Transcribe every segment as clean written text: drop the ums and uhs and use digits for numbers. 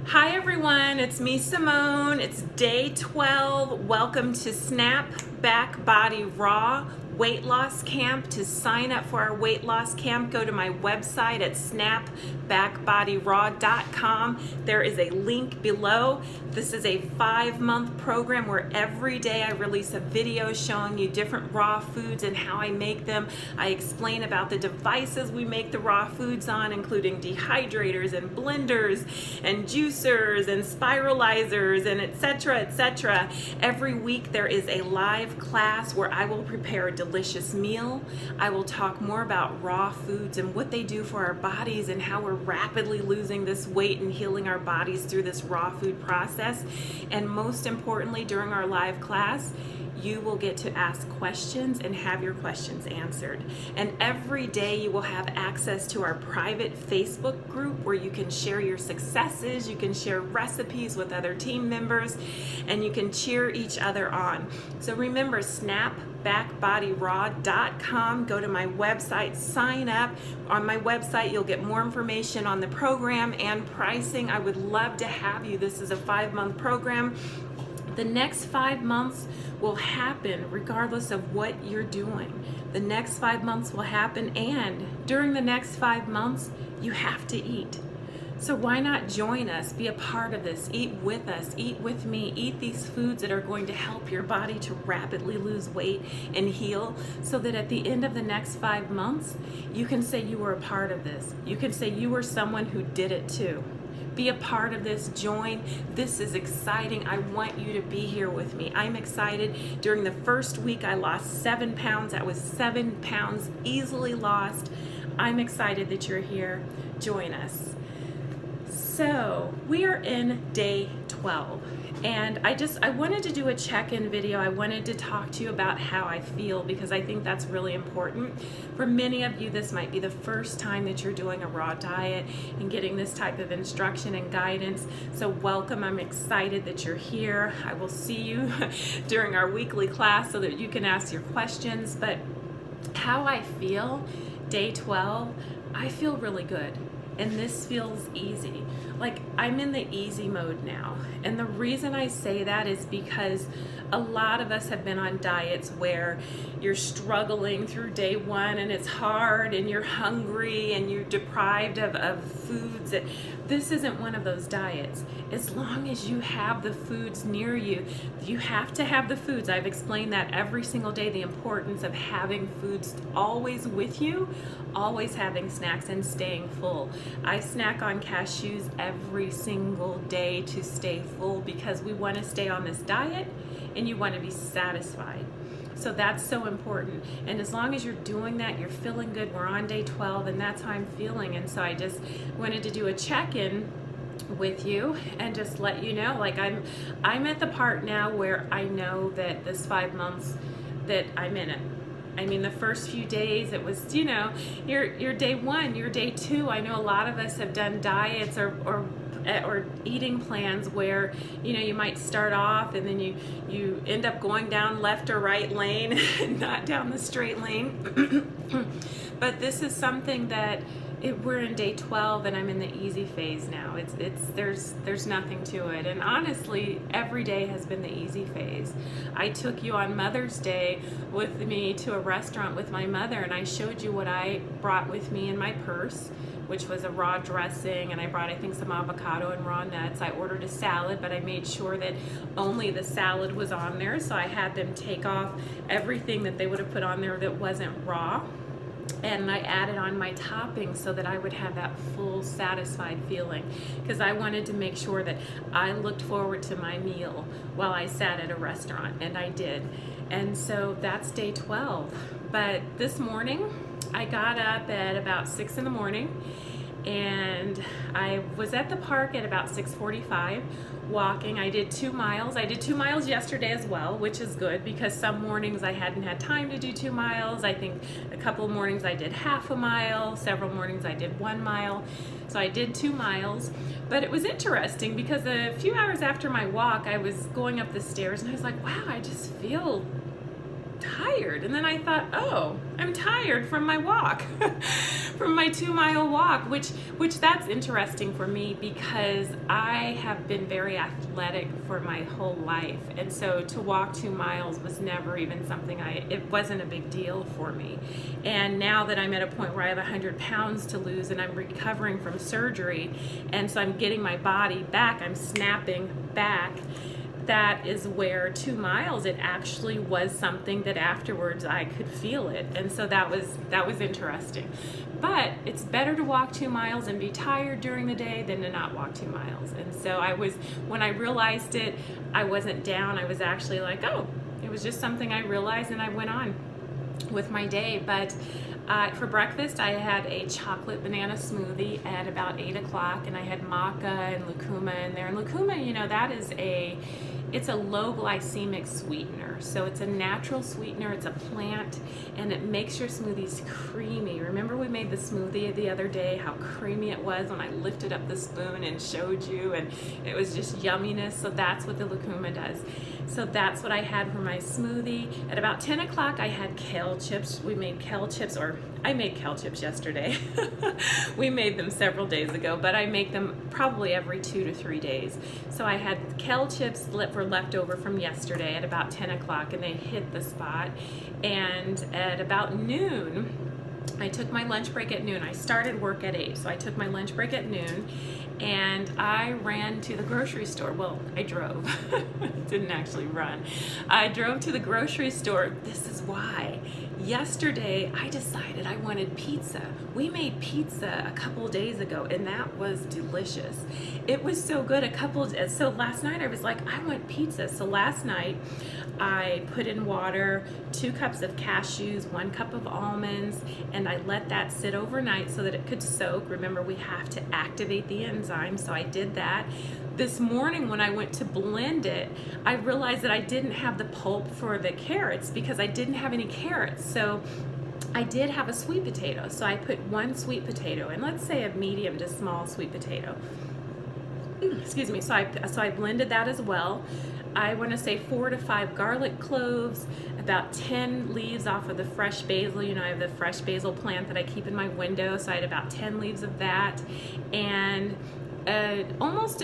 Hi everyone, it's me Simone. It's day 12. Welcome to SnapBackBodyRaw Weight Loss Camp. To sign up for our weight loss camp, go to my website at SnapBackBodyRaw.com. There is a link below. This is a 5-month program where every day I release a video showing you different raw foods and how I make them. I explain about the devices we make the raw foods on, including dehydrators and blenders and juicers and spiralizers and etc., etc. Every week there is a live class where I will prepare a delicious meal. I will talk more about raw foods and what they do for our bodies and how we're rapidly losing this weight and healing our bodies through this raw food process. And most importantly, during our live class, you will get to ask questions and have your questions answered. And every day you will have access to our private Facebook group where you can share your successes, you can share recipes with other team members, and you can cheer each other on. So remember, SnapBackBodyRaw.com. Go to my website, sign up. On my website, you'll get more information on the program and pricing. I would love to have you. This is a 5-month program. The next 5 months will happen regardless of what you're doing. The next 5 months will happen, and during the next 5 months, you have to eat. So why not join us, be a part of this, eat with us, eat with me, eat these foods that are going to help your body to rapidly lose weight and heal, so that at the end of the next 5 months, you can say you were a part of this. You can say you were someone who did it too. Be a part of this, join. This is exciting. I want you to be here with me. I'm excited. During the first week, I lost 7 pounds. That was 7 pounds easily lost. I'm excited that you're here. Join us. So we are in day 12, and I wanted to do a check-in video. I wanted to talk to you about how I feel, because I think that's really important. For many of you, this might be the first time that you're doing a raw diet and getting this type of instruction and guidance. So welcome. I'm excited that you're here. I will see you during our weekly class so that you can ask your questions. But how I feel, day 12, I feel really good. And this feels easy. Like, I'm in the easy mode now. And the reason I say that is because a lot of us have been on diets where you're struggling through day 1 and it's hard and you're hungry and you're deprived of foods. This isn't one of those diets. As long as you have the foods near you, you have to have the foods. I've explained that every single day, the importance of having foods always with you, always having snacks and staying full. I snack on cashews every single day to stay full, because we want to stay on this diet and you want to be satisfied. So that's so important. And as long as you're doing that, you're feeling good. We're on day 12 and that's how I'm feeling. And so I just wanted to do a check-in with you and just let you know, like, I'm at the part now where I know that this 5 months that I'm in it. I mean, the first few days, it was, your day 1, your day 2. I know a lot of us have done diets or eating plans where, you might start off and then you end up going down left or right lane, not down the straight lane. But this is something that we're in day 12 and I'm in the easy phase now. There's nothing to it. And honestly, every day has been the easy phase. I took you on Mother's Day with me to a restaurant with my mother, and I showed you what I brought with me in my purse, which was a raw dressing, and I brought, I think, some avocado and raw nuts. I ordered a salad, but I made sure that only the salad was on there, so I had them take off everything that they would have put on there that wasn't raw. And I added on my toppings so that I would have that full satisfied feeling, because I wanted to make sure that I looked forward to my meal while I sat at a restaurant, and I did. And so that's day 12. But this morning I got up at about 6 in the morning, and I was at the park at about 6:45 walking. I did 2 miles. I did 2 miles yesterday as well, which is good, because some mornings I hadn't had time to do 2 miles. I think a couple of mornings I did half a mile, several mornings I did 1 mile. So I did 2 miles, but it was interesting because a few hours after my walk, I was going up the stairs and I was like, wow, I just feel tired. And then I thought, oh, I'm tired from my walk, from my 2-mile walk, which that's interesting for me because I have been very athletic for my whole life. And so to walk 2 miles was never even something it wasn't a big deal for me. And now that I'm at a point where I have 100 pounds to lose and I'm recovering from surgery, and so I'm getting my body back, I'm snapping back, that is where 2 miles, it actually was something that afterwards I could feel it. And so that was interesting. But it's better to walk 2 miles and be tired during the day than to not walk 2 miles. And so when I realized it, I wasn't down. I was actually like, oh, it was just something I realized, and I went on with my day. But for breakfast, I had a chocolate banana smoothie at about 8 o'clock, and I had maca and lucuma in there. And lucuma, you know, it's a low glycemic sweetener. So it's a natural sweetener, it's a plant, and it makes your smoothies creamy. Remember we made the smoothie the other day, how creamy it was when I lifted up the spoon and showed you, and it was just yumminess. So that's what the lucuma does. So that's what I had for my smoothie. At about 10 o'clock, I had kale chips. We made kale chips, or I made kale chips yesterday. We made them several days ago, but I make them probably every 2 to 3 days. So I had kale chips that were left over from yesterday at about 10 o'clock, and they hit the spot. And at about noon, I took my lunch break at noon. I started work at 8, so I took my lunch break at noon, and I ran to the grocery store. Well, I drove. Didn't actually run. I drove to the grocery store. This is why. Yesterday, I decided I wanted pizza. We made pizza a couple days ago, and that was delicious. It was so good. So last night I was like, I want pizza. So last night I put in water, 2 cups of cashews, 1 cup of almonds, and I let that sit overnight so that it could soak. Remember, we have to activate the enzyme, so I did that. This morning when I went to blend it, I realized that I didn't have the pulp for the carrots because I didn't have any carrots. So I did have a sweet potato. So I put 1 sweet potato, and let's say a medium to small sweet potato. Excuse me. So I blended that as well. I want to say 4 to 5 garlic cloves, about 10 leaves off of the fresh basil. You know, I have the fresh basil plant that I keep in my window, so I had about 10 leaves of that, and almost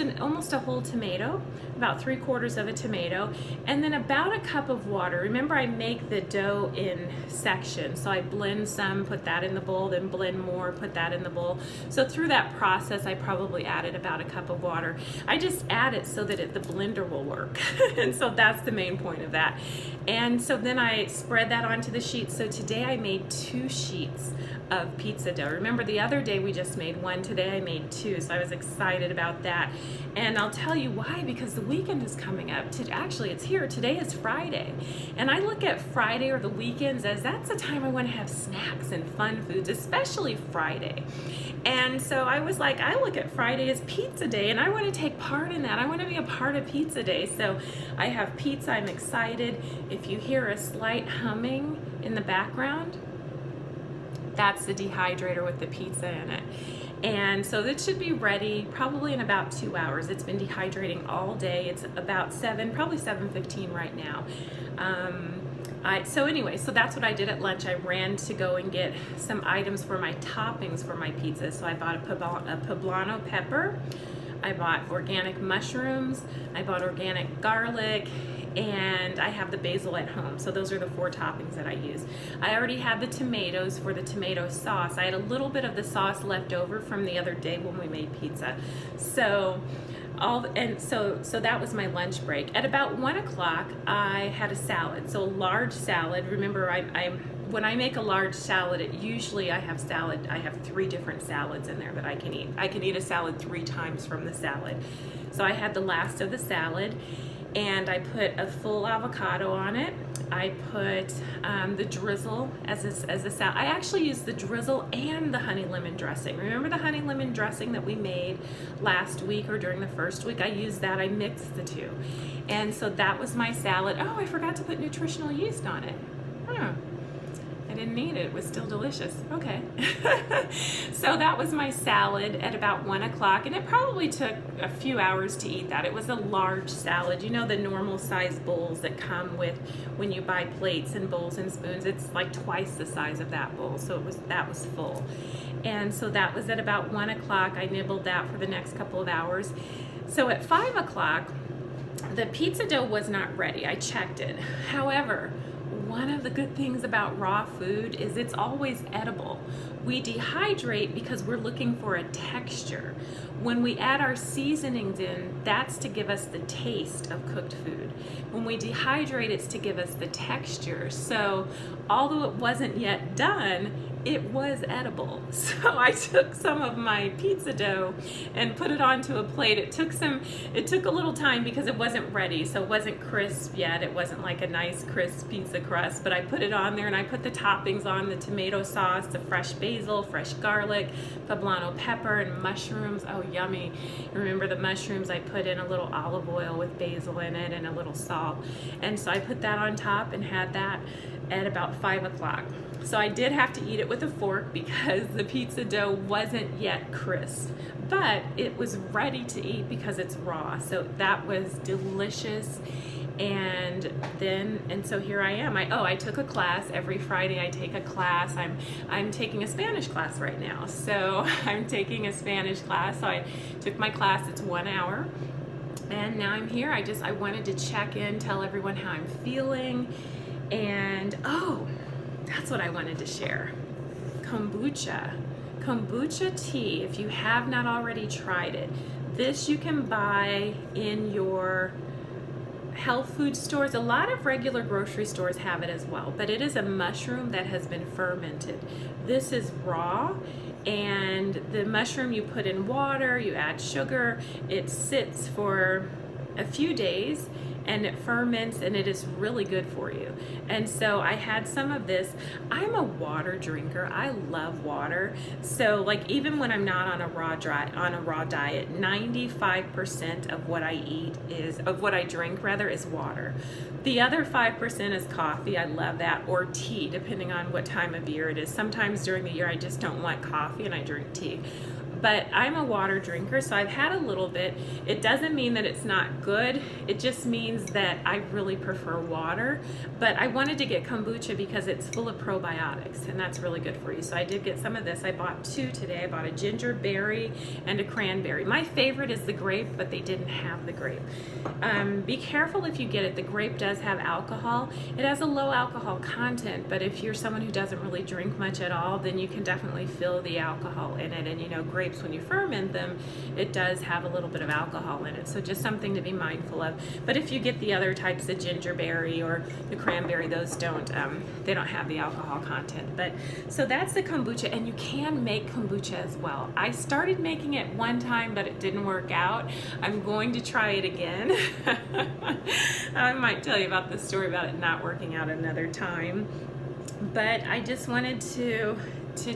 a whole tomato, about 3/4 of a tomato, and then about a cup of water. Remember, I make the dough in sections, so I blend some, put that in the bowl, then blend more, put that in the bowl. So through that process, I probably added about a cup of water. I just add it so that the blender will work, and so that's the main point of that. And so then I spread that onto the sheets. So today I made 2 sheets of pizza dough. Remember, the other day we just made 1. Today I made 2, so I was excited about that. And I'll tell you why, because the weekend is coming up. Actually, it's here. Today is Friday. And I look at Friday or the weekends as that's the time I want to have snacks and fun foods, especially Friday. And so I was like, I look at Friday as pizza day, and I want to take part in that. I want to be a part of pizza day. So I have pizza. I'm excited. If you hear a slight humming in the background, that's the dehydrator with the pizza in it. And so it should be ready probably in about 2 hours. It's been dehydrating all day. It's about probably 7:15 right now. So that's what I did at lunch. I ran to go and get some items for my toppings for my pizza. So I bought a poblano pepper, I bought organic mushrooms, I bought organic garlic, and I have the basil at home. So those are the 4 toppings that I use. I already had the tomatoes for the tomato sauce. I had a little bit of the sauce left over from the other day when we made pizza. So that was my lunch break. At about 1 o'clock, I had a salad. So a large salad. Remember, when I make a large salad, usually I have 3 different salads in there that I can eat. I can eat a salad 3 times from the salad. So I had the last of the salad, and I put a full avocado on it. I put the drizzle as a salad. I actually used the drizzle and the honey lemon dressing. Remember the honey lemon dressing that we made last week or during the first week? I used that. I mixed the 2. And so that was my salad. Oh, I forgot to put nutritional yeast on it. I didn't eat it. It was still delicious. Okay. So that was my salad at about 1 o'clock, and it probably took a few hours to eat that. It was a large salad. You know, the normal size bowls that come with when you buy plates and bowls and spoons. It's like twice the size of that bowl. So that was full. And so that was at about 1 o'clock. I nibbled that for the next couple of hours. So at 5 o'clock, the pizza dough was not ready. I checked it. However, one of the good things about raw food is it's always edible. We dehydrate because we're looking for a texture. When we add our seasonings in, that's to give us the taste of cooked food. When we dehydrate, it's to give us the texture. So although it wasn't yet done, it was edible. So I took some of my pizza dough and put it onto a plate. It took a little time because it wasn't ready, so it wasn't crisp yet. It wasn't like a nice crisp pizza crust, but I put it on there and I put the toppings on, the tomato sauce, the fresh basil, fresh garlic, poblano pepper, and mushrooms. Oh, yummy. Remember the mushrooms? I put in a little olive oil with basil in it and a little salt. And so I put that on top and had that at about 5 o'clock. So I did have to eat it with a fork because the pizza dough wasn't yet crisp, but it was ready to eat because it's raw. So that was delicious. And so here I am. I took a class. Every Friday I take a class. I'm taking a Spanish class right now. So I'm taking a Spanish class. So I took my class. It's 1 hour. And now I'm here. I wanted to check in, tell everyone how I'm feeling. And that's what I wanted to share. Kombucha tea, if you have not already tried it, this you can buy in your health food stores. A lot of regular grocery stores have it as well, but it is a mushroom that has been fermented. This is raw, and the mushroom you put in water, you add sugar, it sits for a few days, and it ferments, and it is really good for you. And so I had some of this. I'm a water drinker. I love water. So like even when I'm not on a raw diet, 95% of what I drink is water. The other 5% is coffee. I love that, or tea, depending on what time of year it is. Sometimes during the year I just don't want coffee and I drink tea. But I'm a water drinker, so I've had a little bit. It doesn't mean that it's not good. It just means that I really prefer water. But I wanted to get kombucha because it's full of probiotics, and that's really good for you. So I did get some of this. I bought 2 today. I bought a ginger berry and a cranberry. My favorite is the grape, but they didn't have the grape. Be careful if you get it. The grape does have alcohol. It has a low alcohol content, but if you're someone who doesn't really drink much at all, then you can definitely feel the alcohol in it. And grapes, when you ferment them, it does have a little bit of alcohol in it. So just something to be mindful of. But if you get the other types, the gingerberry or the cranberry, those they don't have the alcohol content. But so that's the kombucha, and you can make kombucha as well. I started making it one time, but it didn't work out. I'm going to try it again. I might tell you about the story about it not working out another time. But I just wanted to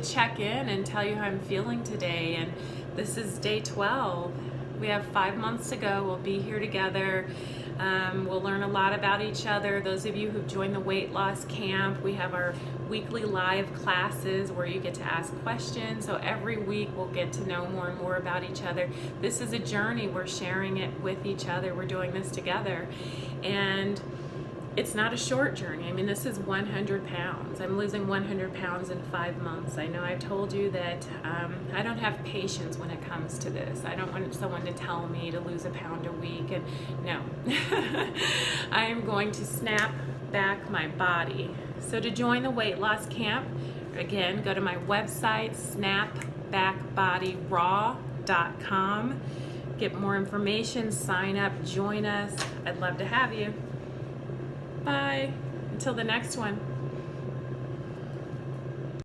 check in and tell you how I'm feeling today. And this is day 12. We have 5 months to go. We'll be here together. We'll learn a lot about each other. Those of you who've joined the weight loss camp, we have our weekly live classes where you get to ask questions. So every week we'll get to know more and more about each other. This is a journey. We're sharing it with each other. We're doing this together. And it's not a short journey. I mean, this is 100 pounds. I'm losing 100 pounds in 5 months. I know I've told you that I don't have patience when it comes to this. I don't want someone to tell me to lose a pound a week. And no, I am going to snap back my body. So to join the weight loss camp, again, go to my website, SnapBackBodyRaw.com. Get more information, sign up, join us. I'd love to have you. Bye. Until the next one.